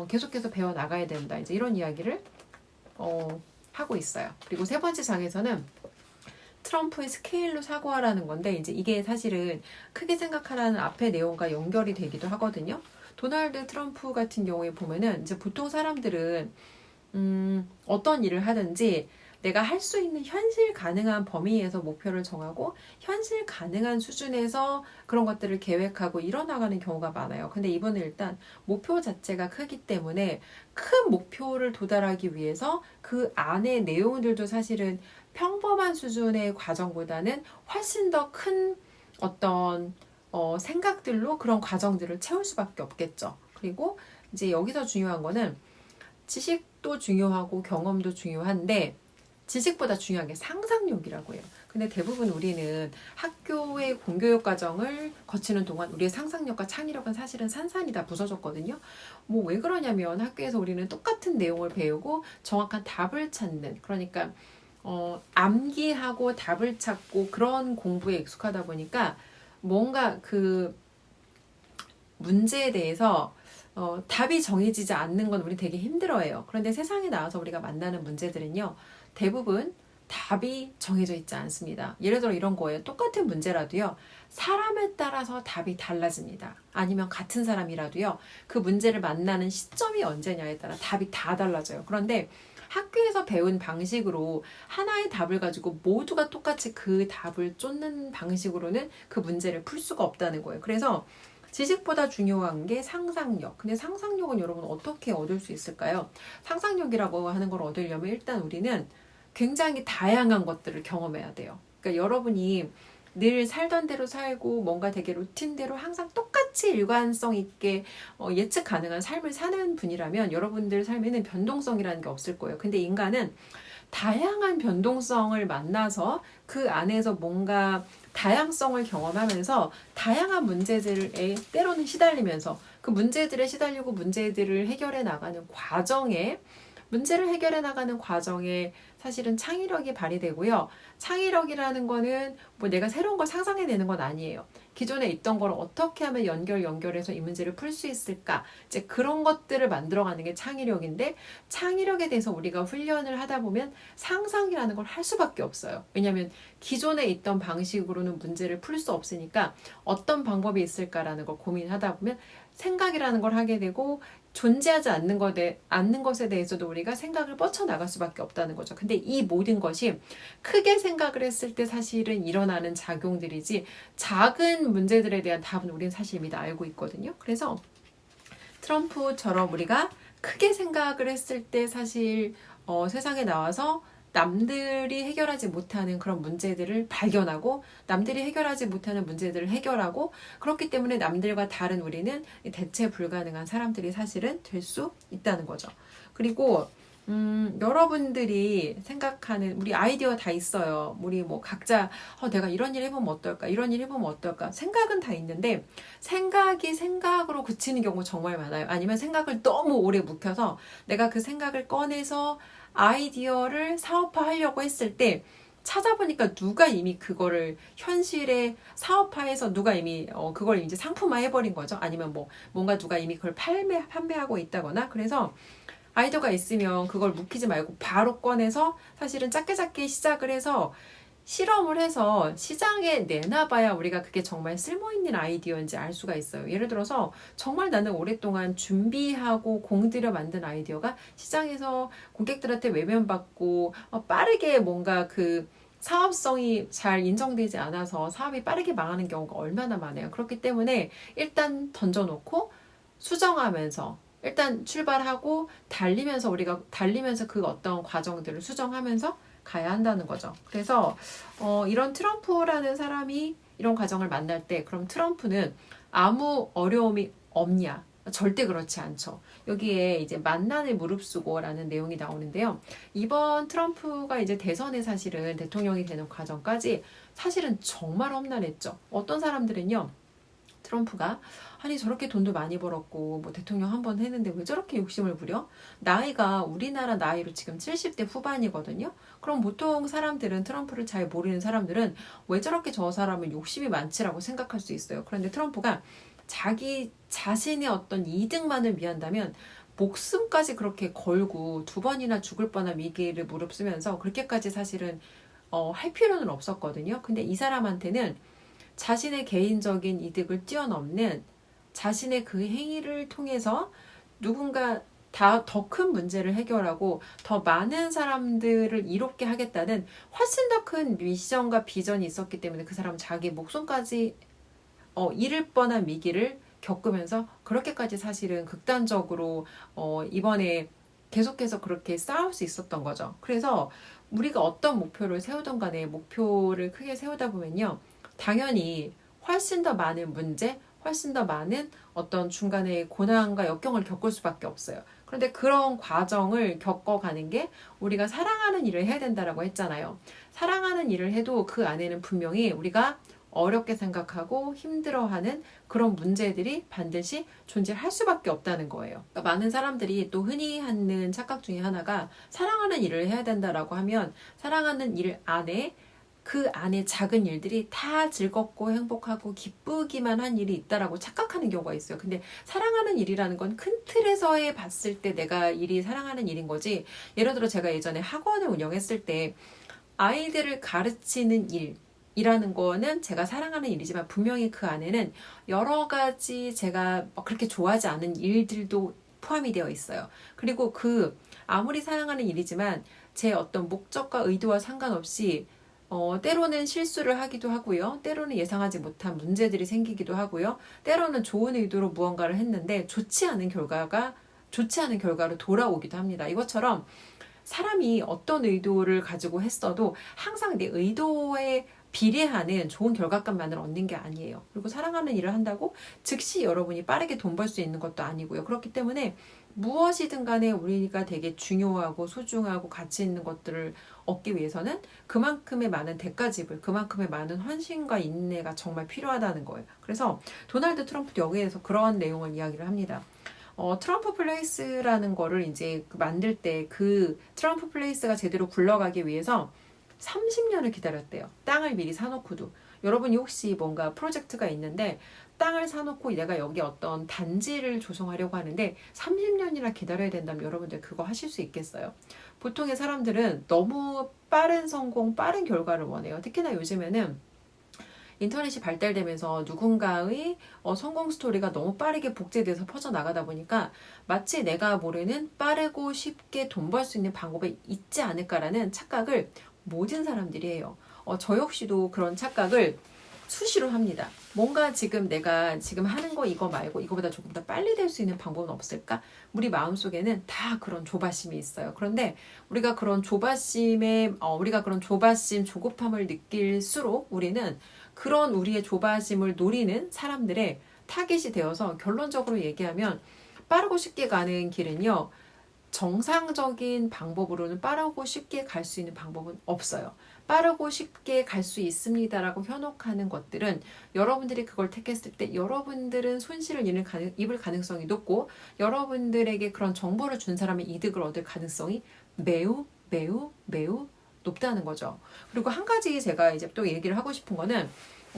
Speaker 1: 계속해서 배워 나가야 된다. 이제 이런 이야기를 하고 있어요. 그리고 세 번째 장에서는 트럼프의 스케일로 사고하라는 건데 이제 이게 사실은 크게 생각하라는 앞의 내용과 연결이 되기도 하거든요. 도널드 트럼프 같은 경우에 보면은 이제 보통 사람들은 어떤 일을 하든지 내가 할 수 있는 현실 가능한 범위에서 목표를 정하고 현실 가능한 수준에서 그런 것들을 계획하고 이뤄나가는 경우가 많아요. 근데 이번에 일단 목표 자체가 크기 때문에 큰 목표를 도달하기 위해서 그 안에 내용들도 사실은 평범한 수준의 과정보다는 훨씬 더 큰 어떤 생각들로 그런 과정들을 채울 수밖에 없겠죠. 그리고 이제 여기서 중요한 거는 지식도 중요하고 경험도 중요한데 지식보다 중요한 게 상상력이라고 해요. 근데 대부분 우리는 학교의 공교육 과정을 거치는 동안 우리의 상상력과 창의력은 사실은 산산이 다 부서졌거든요. 뭐 왜 그러냐면 학교에서 우리는 똑같은 내용을 배우고 정확한 답을 찾는 그러니까 암기하고 답을 찾고 그런 공부에 익숙하다 보니까 뭔가 그 문제에 대해서 답이 정해지지 않는 건 우리 되게 힘들어해요. 그런데 세상에 나와서 우리가 만나는 문제들은요, 대부분 답이 정해져 있지 않습니다. 예를 들어 이런 거예요. 똑같은 문제라도요, 사람에 따라서 답이 달라집니다. 아니면 같은 사람이라도요, 그 문제를 만나는 시점이 언제냐에 따라 답이 다 달라져요. 그런데 학교에서 배운 방식으로 하나의 답을 가지고 모두가 똑같이 그 답을 쫓는 방식으로는 그 문제를 풀 수가 없다는 거예요. 그래서 지식보다 중요한 게 상상력. 근데 상상력은 여러분 어떻게 얻을 수 있을까요? 상상력이라고 하는 걸 얻으려면 일단 우리는 굉장히 다양한 것들을 경험해야 돼요. 그러니까 여러분이 늘 살던 대로 살고 뭔가 되게 루틴대로 항상 똑같이 일관성 있게 예측 가능한 삶을 사는 분이라면 여러분들 삶에는 변동성이라는 게 없을 거예요. 근데 인간은 다양한 변동성을 만나서 그 안에서 뭔가 다양성을 경험하면서 다양한 문제들에 때로는 시달리면서 그 문제들에 시달리고 문제들을 해결해 나가는 과정에 문제를 해결해 나가는 과정에 사실은 창의력이 발휘되고요. 창의력이라는 거는 뭐 내가 새로운 걸 상상해내는 건 아니에요. 기존에 있던 걸 어떻게 하면 연결해서 이 문제를 풀 수 있을까? 이제 그런 것들을 만들어가는 게 창의력인데 창의력에 대해서 우리가 훈련을 하다 보면 상상이라는 걸 할 수밖에 없어요. 왜냐하면 기존에 있던 방식으로는 문제를 풀 수 없으니까 어떤 방법이 있을까라는 걸 고민하다 보면 생각이라는 걸 하게 되고 존재하지 않는 것에 대해서도 우리가 생각을 뻗쳐나갈 수밖에 없다는 거죠. 근데 이 모든 것이 크게 생각을 했을 때 사실은 일어나는 작용들이지 작은 문제들에 대한 답은 우리는 사실 이미 다 알고 있거든요. 그래서 트럼프처럼 우리가 크게 생각을 했을 때 사실 세상에 나와서 남들이 해결하지 못하는 그런 문제들을 발견하고 남들이 해결하지 못하는 문제들을 해결하고 그렇기 때문에 남들과 다른 우리는 대체 불가능한 사람들이 사실은 될 수 있다는 거죠. 그리고 여러분들이 생각하는 우리 아이디어 다 있어요. 우리 뭐 각자 내가 이런 일 해보면 어떨까? 이런 일 해보면 어떨까? 생각은 다 있는데 생각이 생각으로 그치는 경우 정말 많아요. 아니면 생각을 너무 오래 묵혀서 내가 그 생각을 꺼내서 아이디어를 사업화하려고 했을 때 찾아보니까 누가 이미 그거를 현실에 사업화해서 누가 이미 그걸 이제 상품화 해버린 거죠. 아니면 뭐 뭔가 누가 이미 그걸 판매하고 있다거나. 그래서 아이디어가 있으면 그걸 묵히지 말고 바로 꺼내서 사실은 작게 시작을 해서 실험을 해서 시장에 내놔봐야 우리가 그게 정말 쓸모있는 아이디어인지 알 수가 있어요. 예를 들어서 정말 나는 오랫동안 준비하고 공들여 만든 아이디어가 시장에서 고객들한테 외면받고 빠르게 뭔가 그 사업성이 잘 인정되지 않아서 사업이 빠르게 망하는 경우가 얼마나 많아요. 그렇기 때문에 일단 던져놓고 수정하면서 일단 출발하고 달리면서 그 어떤 과정들을 수정하면서 가야 한다는 거죠. 그래서 이런 트럼프라는 사람이 이런 과정을 만날 때 그럼 트럼프는 아무 어려움이 없냐? 절대 그렇지 않죠. 여기에 이제 만난을 무릅쓰고라는 내용이 나오는데요. 이번 트럼프가 이제 대선에 사실은 대통령이 되는 과정까지 사실은 정말 험난했죠. 어떤 사람들은요. 트럼프가 아니 저렇게 돈도 많이 벌었고 뭐 대통령 한 번 했는데 왜 저렇게 욕심을 부려? 나이가 우리나라 나이로 지금 70대 후반이거든요. 그럼 보통 사람들은 트럼프를 잘 모르는 사람들은 왜 저렇게 저 사람은 욕심이 많지라고 생각할 수 있어요. 그런데 트럼프가 자기 자신의 어떤 이득만을 위한다면 목숨까지 그렇게 걸고 두 번이나 죽을 뻔한 위기를 무릅쓰면서 그렇게까지 사실은 할 필요는 없었거든요. 근데 이 사람한테는 자신의 개인적인 이득을 뛰어넘는 자신의 그 행위를 통해서 누군가 더 큰 문제를 해결하고 더 많은 사람들을 이롭게 하겠다는 훨씬 더 큰 미션과 비전이 있었기 때문에 그 사람은 자기 목숨까지 잃을 뻔한 위기를 겪으면서 그렇게까지 사실은 극단적으로 이번에 계속해서 그렇게 싸울 수 있었던 거죠. 그래서 우리가 어떤 목표를 세우던 간에 목표를 크게 세우다 보면요. 당연히 훨씬 더 많은 문제, 훨씬 더 많은 어떤 중간에 고난과 역경을 겪을 수밖에 없어요. 그런데 그런 과정을 겪어가는 게 우리가 사랑하는 일을 해야 된다라고 했잖아요. 사랑하는 일을 해도 그 안에는 분명히 우리가 어렵게 생각하고 힘들어하는 그런 문제들이 반드시 존재할 수밖에 없다는 거예요. 그러니까 많은 사람들이 또 흔히 하는 착각 중에 하나가 사랑하는 일을 해야 된다라고 하면 사랑하는 일 안에 그 안에 작은 일들이 다 즐겁고 행복하고 기쁘기만 한 일이 있다라고 착각하는 경우가 있어요. 근데 사랑하는 일이라는 건 큰 틀에서의 봤을 때 내가 일이 사랑하는 일인 거지. 예를 들어 제가 예전에 학원을 운영했을 때 아이들을 가르치는 일이라는 거는 제가 사랑하는 일이지만 분명히 그 안에는 여러 가지 제가 그렇게 좋아하지 않은 일들도 포함이 되어 있어요. 그리고 아무리 사랑하는 일이지만 제 어떤 목적과 의도와 상관없이 때로는 실수를 하기도 하고요. 때로는 예상하지 못한 문제들이 생기기도 하고요. 때로는 좋은 의도로 무언가를 했는데 좋지 않은 결과로 돌아오기도 합니다. 이것처럼 사람이 어떤 의도를 가지고 했어도 항상 내 의도에 비례하는 좋은 결과값만을 얻는 게 아니에요. 그리고 사랑하는 일을 한다고 즉시 여러분이 빠르게 돈 벌 수 있는 것도 아니고요. 그렇기 때문에 무엇이든 간에 우리가 되게 중요하고 소중하고 가치 있는 것들을 얻기 위해서는 그만큼의 많은 대가 지불, 그만큼의 많은 헌신과 인내가 정말 필요하다는 거예요. 그래서 도널드 트럼프도 여기에서 그런 내용을 이야기를 합니다. 트럼프 플레이스라는 거를 이제 만들 때 트럼프 플레이스가 제대로 굴러가기 위해서 30년을 기다렸대요. 땅을 미리 사놓고도. 여러분이 혹시 뭔가 프로젝트가 있는데 땅을 사놓고 내가 여기 어떤 단지를 조성하려고 하는데 30년이나 기다려야 된다면 여러분들 그거 하실 수 있겠어요? 보통의 사람들은 너무 빠른 성공, 빠른 결과를 원해요. 특히나 요즘에는 인터넷이 발달되면서 누군가의 성공 스토리가 너무 빠르게 복제돼서 퍼져나가다 보니까 마치 내가 모르는 빠르고 쉽게 돈 벌 수 있는 방법이 있지 않을까라는 착각을 모든 사람들이 해요. 저 역시도 그런 착각을 수시로 합니다. 뭔가 내가 지금 하는 거 이거 말고 이거보다 조금 더 빨리 될 수 있는 방법은 없을까? 우리 마음속에는 다 그런 조바심이 있어요. 그런데 우리가 그런 조바심, 조급함을 느낄수록 우리는 그런 우리의 조바심을 노리는 사람들의 타깃이 되어서 결론적으로 얘기하면 빠르고 쉽게 가는 길은요. 정상적인 방법으로는 빠르고 쉽게 갈 수 있는 방법은 없어요. 빠르고 쉽게 갈 수 있습니다라고 현혹하는 것들은 여러분들이 그걸 택했을 때 여러분들은 손실을 입을 가능성이 높고 여러분들에게 그런 정보를 준 사람의 이득을 얻을 가능성이 매우 매우 매우 높다는 거죠. 그리고 한 가지 제가 이제 또 얘기를 하고 싶은 거는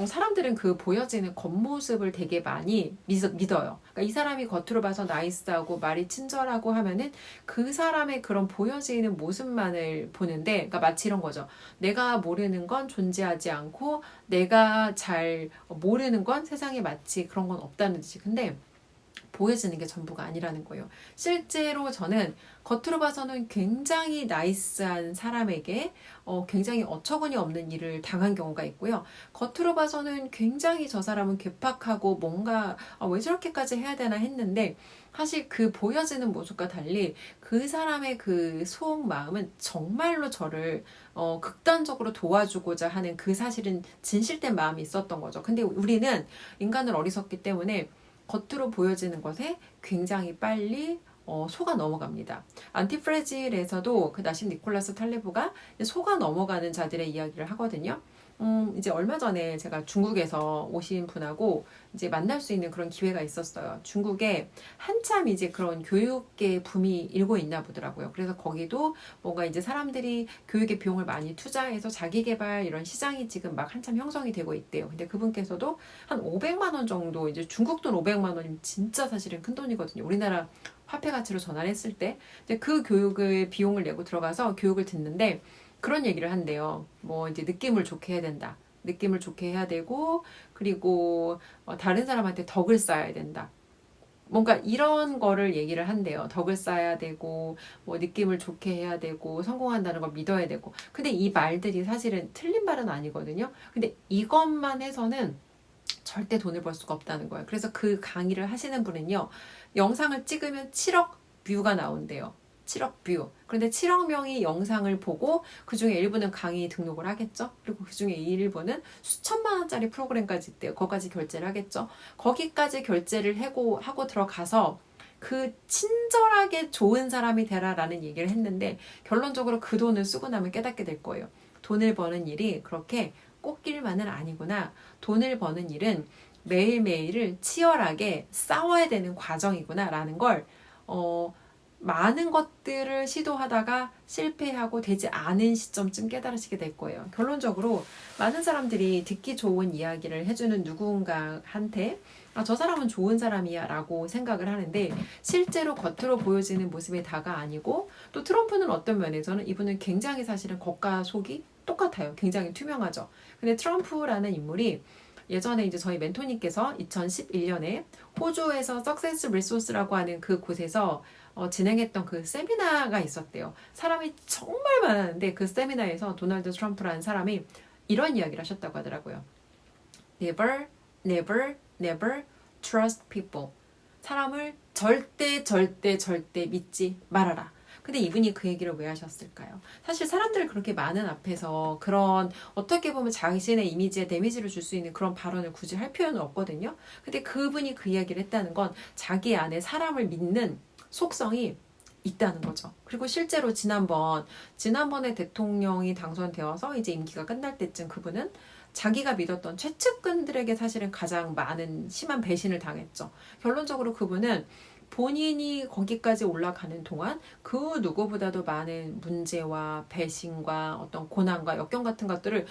Speaker 1: 사람들은 보여지는 겉모습을 되게 많이 믿어요. 그러니까 이 사람이 겉으로 봐서 나이스하고 말이 친절하고 하면은 그 사람의 그런 보여지는 모습만을 보는데, 그러니까 마치 이런 거죠. 내가 모르는 건 존재하지 않고 내가 잘 모르는 건 세상에 마치 그런 건 없다는 듯이. 근데 보여지는 게 전부가 아니라는 거예요. 실제로 저는 겉으로 봐서는 굉장히 나이스한 사람에게 굉장히 어처구니 없는 일을 당한 경우가 있고요. 겉으로 봐서는 굉장히 저 사람은 괴팍하고 뭔가 왜 저렇게까지 해야 되나 했는데 사실 보여지는 모습과 달리 그 사람의 속마음은 정말로 저를 극단적으로 도와주고자 하는 사실은 진실된 마음이 있었던 거죠. 근데 우리는 인간은 어리석기 때문에 겉으로 보여지는 것에 굉장히 빨리 속아 넘어갑니다. 안티프레질에서도 나심 니콜라스 탈레브가 속아 넘어가는 자들의 이야기를 하거든요. 이제 얼마 전에 제가 중국에서 오신 분하고 이제 만날 수 있는 그런 기회가 있었어요. 중국에 한참 이제 그런 교육계 붐이 일고 있나 보더라고요. 그래서 거기도 뭔가 이제 사람들이 교육에 비용을 많이 투자해서 자기개발 이런 시장이 지금 막 한참 형성이 되고 있대요. 근데 그분께서도 한 500만 원 정도, 이제 중국 돈 500만 원이면 진짜 사실은 큰 돈이거든요. 우리나라 화폐 가치로 전환을 했을 때 이제 그 교육을 비용을 내고 들어가서 교육을 듣는데 그런 얘기를 한대요. 이제 느낌을 좋게 해야 된다. 느낌을 좋게 해야 되고, 그리고 다른 사람한테 덕을 쌓아야 된다. 뭔가 이런 거를 얘기를 한대요. 덕을 쌓아야 되고, 느낌을 좋게 해야 되고, 성공한다는 걸 믿어야 되고. 근데 이 말들이 사실은 틀린 말은 아니거든요. 근데 이것만 해서는 절대 돈을 벌 수가 없다는 거예요. 그래서 그 강의를 하시는 분은요, 영상을 찍으면 7억 뷰가 나온대요. 7억 뷰. 그런데 7억 명이 영상을 보고 그 중에 일부는 강의 등록을 하겠죠. 그리고 그 중에 일부는 수천만 원짜리 프로그램까지 있대요. 거기까지 결제를 하겠죠. 거기까지 결제를 하고 들어가서 친절하게 좋은 사람이 되라라는 얘기를 했는데 결론적으로 그 돈을 쓰고 나면 깨닫게 될 거예요. 돈을 버는 일이 그렇게 꽃길만은 아니구나. 돈을 버는 일은 매일매일을 치열하게 싸워야 되는 과정이구나 라는 걸 많은 것들을 시도하다가 실패하고 되지 않은 시점쯤 깨달으시게 될 거예요. 결론적으로 많은 사람들이 듣기 좋은 이야기를 해주는 누군가한테 저 사람은 좋은 사람이야 라고 생각을 하는데 실제로 겉으로 보여지는 모습이 다가 아니고 또 트럼프는 어떤 면에서는 이분은 굉장히 사실은 겉과 속이 똑같아요. 굉장히 투명하죠. 근데 트럼프라는 인물이 예전에 이제 저희 멘토님께서 2011년에 호주에서 석세스 리소스라고 하는 그 곳에서 진행했던 그 세미나가 있었대요. 사람이 정말 많았는데 그 세미나에서 도널드 트럼프라는 사람이 이런 이야기를 하셨다고 하더라고요. Never, never, never trust people. 사람을 절대 믿지 말아라. 근데 이분이 그 얘기를 왜 하셨을까요? 사실 사람들 그렇게 많은 앞에서 그런 어떻게 보면 자신의 이미지에 데미지를 줄 수 있는 그런 발언을 굳이 할 필요는 없거든요. 근데 그분이 그 이야기를 했다는 건 자기 안에 사람을 믿는 속성이 있다는 거죠. 그리고 실제로 지난번에 대통령이 당선되어서 이제 임기가 끝날 때쯤 그분은 자기가 믿었던 최측근들에게 사실은 가장 많은 심한 배신을 당했죠. 결론적으로 그분은 본인이 거기까지 올라가는 동안 그 누구보다도 많은 문제와 배신과 어떤 고난과 역경 같은 것들을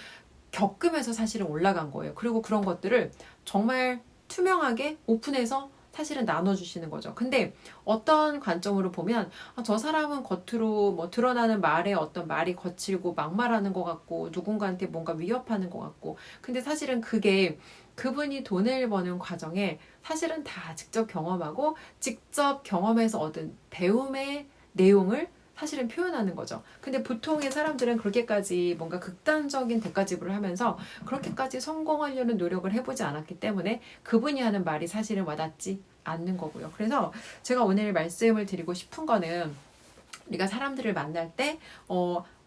Speaker 1: 겪으면서 사실은 올라간 거예요. 그리고 그런 것들을 정말 투명하게 오픈해서 사실은 나눠주시는 거죠. 근데 어떤 관점으로 보면 저 사람은 겉으로 뭐 드러나는 말에 어떤 말이 거칠고 막말하는 것 같고 누군가한테 뭔가 위협하는 것 같고 근데 사실은 그게 그분이 돈을 버는 과정에 사실은 다 직접 경험하고 직접 경험해서 얻은 배움의 내용을 사실은 표현하는 거죠. 근데 보통의 사람들은 그렇게까지 뭔가 극단적인 대가 지불을 하면서 그렇게까지 성공하려는 노력을 해보지 않았기 때문에 그분이 하는 말이 사실은 와닿지 않는 거고요. 그래서 제가 오늘 말씀을 드리고 싶은 거는 우리가 사람들을 만날 때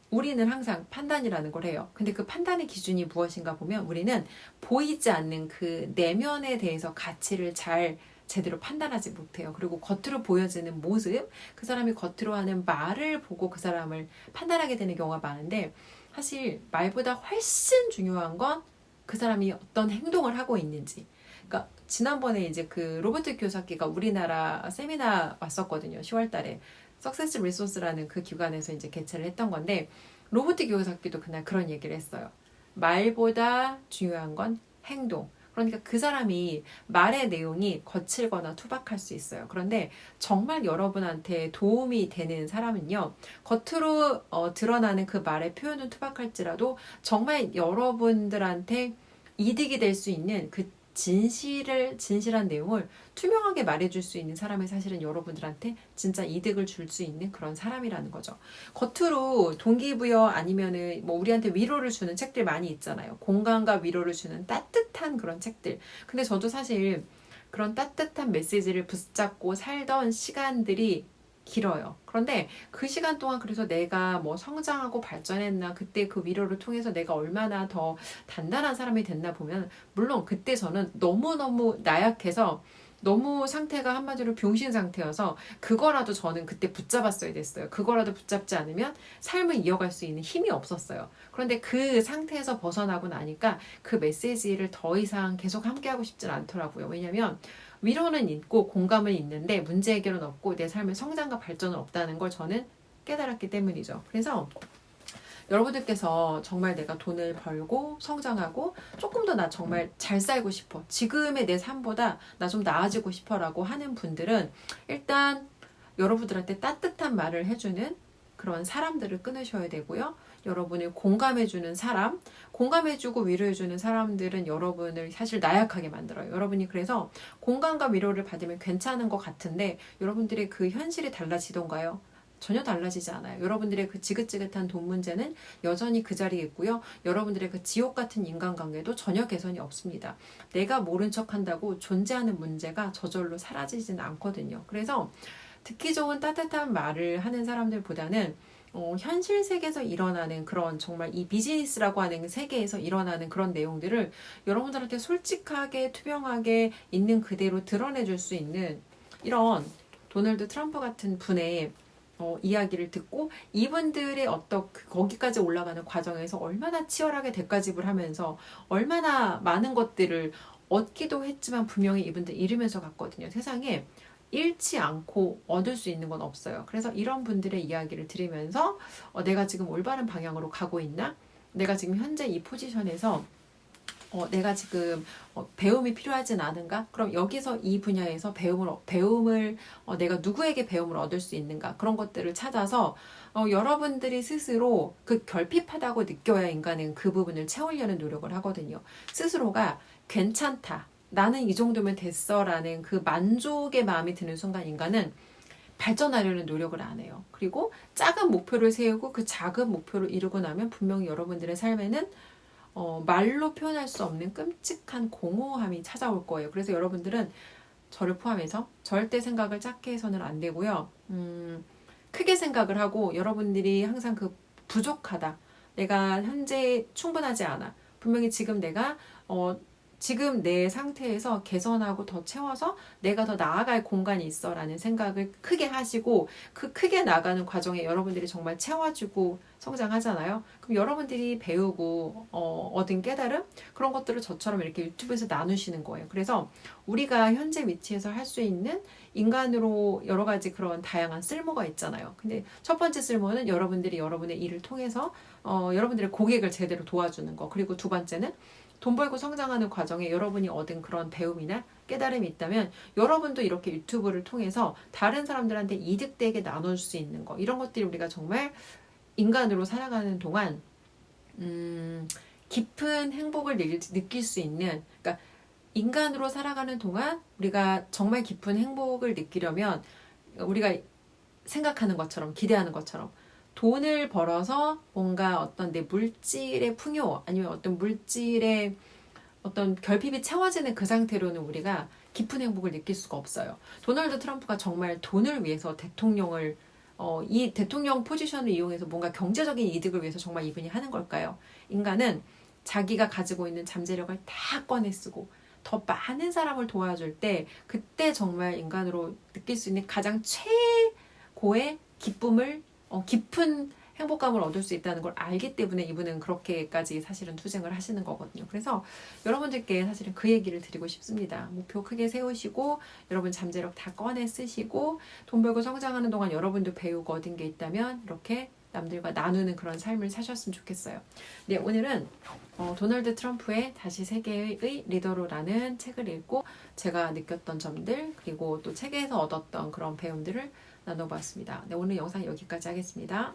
Speaker 1: 우리는 항상 판단이라는 걸 해요. 근데 그 판단의 기준이 무엇인가 보면 우리는 보이지 않는 그 내면에 대해서 가치를 잘 제대로 판단하지 못해요. 그리고 겉으로 보여지는 모습, 그 사람이 겉으로 하는 말을 보고 그 사람을 판단하게 되는 경우가 많은데 사실 말보다 훨씬 중요한 건 그 사람이 어떤 행동을 하고 있는지. 그러니까 지난번에 이제 그 로버트 키요사키가 우리나라 세미나 왔었거든요. 10월 달에. 석세스 리소스라는 그 기관에서 이제 개최를 했던 건데 로버트 키요사키도 그날 그런 얘기를 했어요. 말보다 중요한 건 행동. 그러니까 그 사람이 말의 내용이 거칠거나 투박할 수 있어요. 그런데 정말 여러분한테 도움이 되는 사람은요. 겉으로 드러나는 그 말의 표현은 투박할지라도 정말 여러분들한테 이득이 될 수 있는 그 진실한 내용을 투명하게 말해줄 수 있는 사람이 사실은 여러분들한테 진짜 이득을 줄 수 있는 그런 사람이라는 거죠. 겉으로 동기부여 아니면은 뭐 우리한테 위로를 주는 책들 많이 있잖아요. 공감과 위로를 주는 따뜻한 그런 책들. 근데 저도 사실 그런 따뜻한 메시지를 붙잡고 살던 시간들이 길어요. 그런데 그 시간 동안 그래서 내가 뭐 성장하고 발전했나, 그때 그 위로를 통해서 내가 얼마나 더 단단한 사람이 됐나 보면, 물론 그때 저는 너무너무 나약해서 너무 상태가 한마디로 병신 상태여서 그거라도 저는 그때 붙잡았어야 됐어요. 그거라도 붙잡지 않으면 삶을 이어갈 수 있는 힘이 없었어요. 그런데 그 상태에서 벗어나고 나니까 그 메시지를 더 이상 계속 함께하고 싶진 않더라고요. 왜냐면 위로는 있고 공감은 있는데 문제 해결은 없고 내 삶의 성장과 발전은 없다는 걸 저는 깨달았기 때문이죠. 그래서 여러분들께서 정말 내가 돈을 벌고 성장하고 조금 더 나 정말 잘 살고 싶어, 지금의 내 삶보다 나 좀 나아지고 싶어라고 하는 분들은 일단 여러분들한테 따뜻한 말을 해주는 그런 사람들을 끊으셔야 되고요. 여러분을 공감해주는 사람, 공감해주고 위로해주는 사람들은 여러분을 사실 나약하게 만들어요. 여러분이 그래서 공감과 위로를 받으면 괜찮은 것 같은데 여러분들의 그 현실이 달라지던가요? 전혀 달라지지 않아요. 여러분들의 그 지긋지긋한 돈 문제는 여전히 그 자리에 있고요. 여러분들의 그 지옥 같은 인간관계도 전혀 개선이 없습니다. 내가 모른 척 한다고 존재하는 문제가 저절로 사라지지는 않거든요. 그래서 듣기 좋은 따뜻한 말을 하는 사람들보다는 현실 세계에서 일어나는 그런 정말 이 비즈니스라고 하는 세계에서 일어나는 그런 내용들을 여러분들한테 솔직하게 투명하게 있는 그대로 드러내줄 수 있는 이런 도널드 트럼프 같은 분의 이야기를 듣고 이분들의 거기까지 올라가는 과정에서 얼마나 치열하게 대가집을 하면서 얼마나 많은 것들을 얻기도 했지만 분명히 이분들 잃으면서 갔거든요. 세상에 잃지 않고 얻을 수 있는 건 없어요. 그래서 이런 분들의 이야기를 들으면서 내가 지금 올바른 방향으로 가고 있나? 내가 지금 현재 이 포지션에서 내가 지금 배움이 필요하진 않은가? 그럼 여기서 이 분야에서 배움을 내가 누구에게 배움을 얻을 수 있는가? 그런 것들을 찾아서 여러분들이 스스로 그 결핍하다고 느껴야 인간은 그 부분을 채우려는 노력을 하거든요. 스스로가 괜찮다. 나는 이 정도면 됐어라는 그 만족의 마음이 드는 순간 인간은 발전하려는 노력을 안 해요. 그리고 작은 목표를 세우고 그 작은 목표를 이루고 나면 분명히 여러분들의 삶에는 말로 표현할 수 없는 끔찍한 공허함이 찾아올 거예요. 그래서 여러분들은 저를 포함해서 절대 생각을 작게 해서는 안 되고요. 크게 생각을 하고 여러분들이 항상 그 부족하다. 내가 현재 충분하지 않아. 분명히 지금 내가 지금 내 상태에서 개선하고 더 채워서 내가 더 나아갈 공간이 있어 라는 생각을 크게 하시고 그 크게 나가는 과정에 여러분들이 정말 채워주고 성장하잖아요. 그럼 여러분들이 배우고 얻은 깨달음 그런 것들을 저처럼 이렇게 유튜브에서 나누시는 거예요. 그래서 우리가 현재 위치에서 할 수 있는 인간으로 여러 가지 그런 다양한 쓸모가 있잖아요. 근데 첫 번째 쓸모는 여러분들이 여러분의 일을 통해서 여러분들의 고객을 제대로 도와주는 거. 그리고 두 번째는 돈 벌고 성장하는 과정에 여러분이 얻은 그런 배움이나 깨달음이 있다면 여러분도 이렇게 유튜브를 통해서 다른 사람들한테 이득되게 나눌 수 있는 거 이런 것들이 우리가 정말 인간으로 살아가는 동안 깊은 행복을 느낄 수 있는 그러니까 인간으로 살아가는 동안 우리가 정말 깊은 행복을 느끼려면 우리가 생각하는 것처럼 기대하는 것처럼 돈을 벌어서 뭔가 어떤 내 물질의 풍요 아니면 어떤 물질의 어떤 결핍이 채워지는 그 상태로는 우리가 깊은 행복을 느낄 수가 없어요. 도널드 트럼프가 정말 돈을 위해서 대통령을 이 대통령 포지션을 이용해서 뭔가 경제적인 이득을 위해서 정말 이분이 하는 걸까요? 인간은 자기가 가지고 있는 잠재력을 다 꺼내 쓰고 더 많은 사람을 도와줄 때 그때 정말 인간으로 느낄 수 있는 가장 최고의 기쁨을 깊은 행복감을 얻을 수 있다는 걸 알기 때문에 이분은 그렇게까지 사실은 투쟁을 하시는 거거든요. 그래서 여러분들께 사실은 그 얘기를 드리고 싶습니다. 목표 크게 세우시고 여러분 잠재력 다 꺼내 쓰시고 돈 벌고 성장하는 동안 여러분도 배우고 얻은 게 있다면 이렇게 남들과 나누는 그런 삶을 사셨으면 좋겠어요. 네, 오늘은 도널드 트럼프의 다시 세계의 리더로라는 책을 읽고 제가 느꼈던 점들 그리고 또 책에서 얻었던 그런 배움들을 나눠봤습니다. 네, 오늘 영상 여기까지 하겠습니다.